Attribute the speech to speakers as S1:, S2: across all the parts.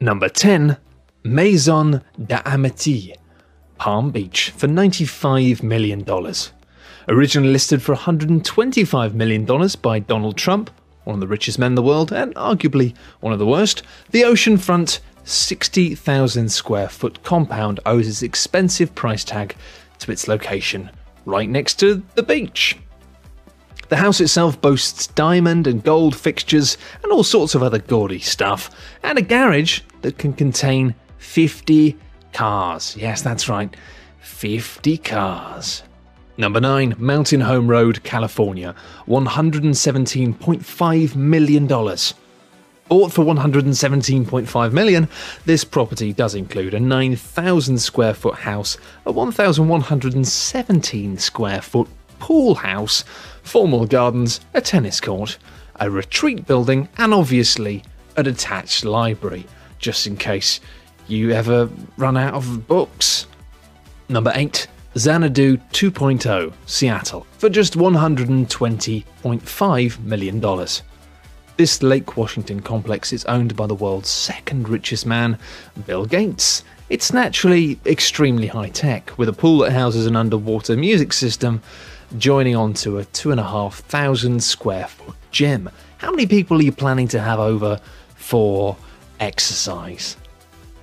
S1: Number 10. Maison d'Amitié, Palm Beach, for $95 million. Originally listed for $125 million by Donald Trump, one of the richest men in the world and arguably one of the worst, the oceanfront 60,000 square foot compound owes its expensive price tag to its location right next to the beach. The house itself boasts diamond and gold fixtures and all sorts of other gaudy stuff, and a garage that can contain 50 cars. Yes, that's right, 50 cars. Number 9, Mountain Home Road, California, $117.5 million. Bought for $117.5 million, this property does include a 9,000 square foot house, a 1,117 square foot pool house, formal gardens, a tennis court, a retreat building, and obviously a detached library, just in case you ever run out of books. Number 8, Xanadu 2.0, Seattle, for just $120.5 million. This Lake Washington complex is owned by the world's second richest man, Bill Gates. It's naturally extremely high-tech, with a pool that houses an underwater music system, joining onto a 2,500 square foot gym. How many people are you planning to have over for exercise?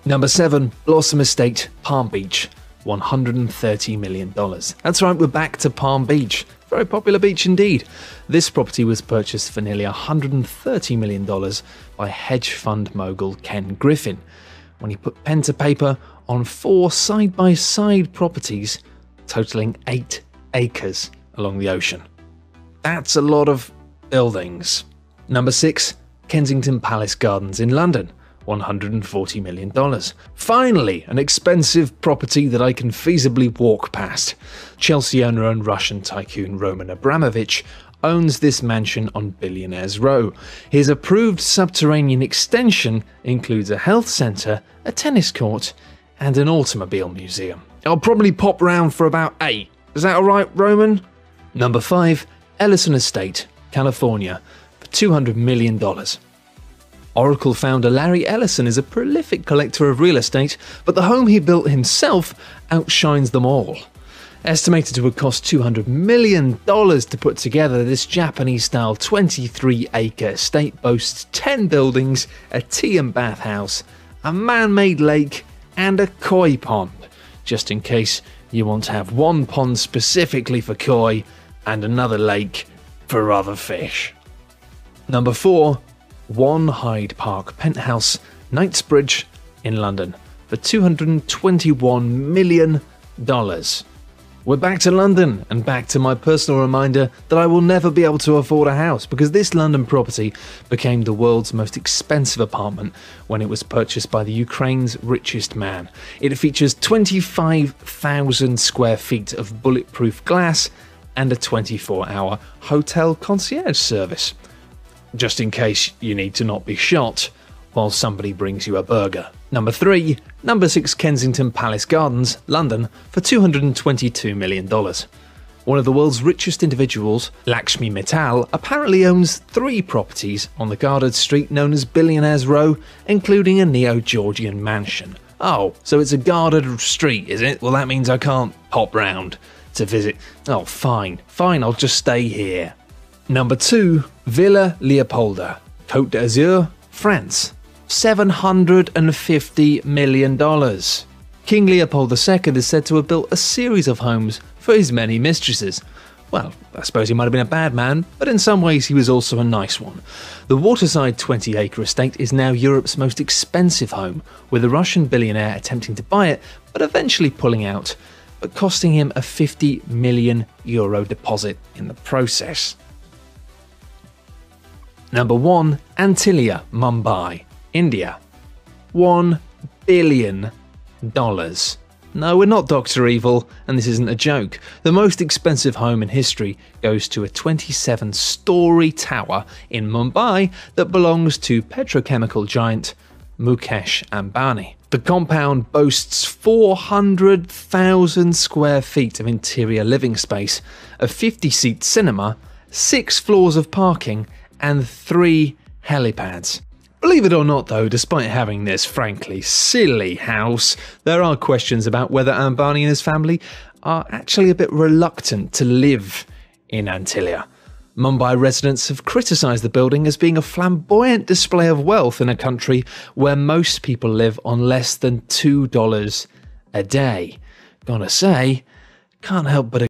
S1: Number 7, Blossom Estate, Palm Beach, $130 million. That's right, we're back to Palm Beach. Very popular beach indeed. This property was purchased for nearly $130 million by hedge fund mogul Ken Griffin, when he put pen to paper on 4 side-by-side properties totaling 8 acres along the ocean. That's a lot of buildings. Number 6, Kensington Palace Gardens in London, $140 million. Finally, an expensive property that I can feasibly walk past. Chelsea owner and Russian tycoon Roman Abramovich owns this mansion on Billionaires Row. His approved subterranean extension includes a health centre, a tennis court, and an automobile museum. I'll probably pop round for about 8. Is that alright, Roman? Number 5, Ellison Estate, California, for $200 million. Oracle founder Larry Ellison is a prolific collector of real estate, but the home he built himself outshines them all. Estimated to have cost $200 million to put together, this Japanese-style 23-acre estate boasts 10 buildings, a tea and bath house, a man-made lake, and a koi pond, just in case you want to have one pond specifically for koi and another lake for other fish. Number 4, One Hyde Park penthouse, Knightsbridge in London, for $221 million. We're back to London, and back to my personal reminder that I will never be able to afford a house, because this London property became the world's most expensive apartment when it was purchased by the Ukraine's richest man. It features 25,000 square feet of bulletproof glass and a 24-hour hotel concierge service, just in case you need to not be shot while somebody brings you a burger. Number 3, Number 6 Kensington Palace Gardens, London, for $222 million. One of the world's richest individuals, Lakshmi Mittal, apparently owns 3 properties on the guarded street known as Billionaires Row, including a neo-Georgian mansion. Oh, so it's a guarded street, is it? Well, that means I can't pop round to visit. Oh, fine, I'll just stay here. Number 2, Villa Leopolda, Côte d'Azur, France, $750 million. King Leopold II is said to have built a series of homes for his many mistresses. Well, I suppose he might have been a bad man, but in some ways he was also a nice one. The waterside 20-acre estate is now Europe's most expensive home, with a Russian billionaire attempting to buy it, but eventually pulling out, but costing him a €50 million deposit in the process. Number 1, Antilia, Mumbai, India, $1 billion. No, we're not Dr. Evil, and this isn't a joke. The most expensive home in history goes to a 27-story tower in Mumbai that belongs to petrochemical giant Mukesh Ambani. The compound boasts 400,000 square feet of interior living space, a 50-seat cinema, 6 floors of parking, and 3 helipads. Believe it or not though, despite having this frankly silly house, there are questions about whether Ambani and his family are actually a bit reluctant to live in Antilia. Mumbai residents have criticised the building as being a flamboyant display of wealth in a country where most people live on less than $2 a day. Gotta say, can't help but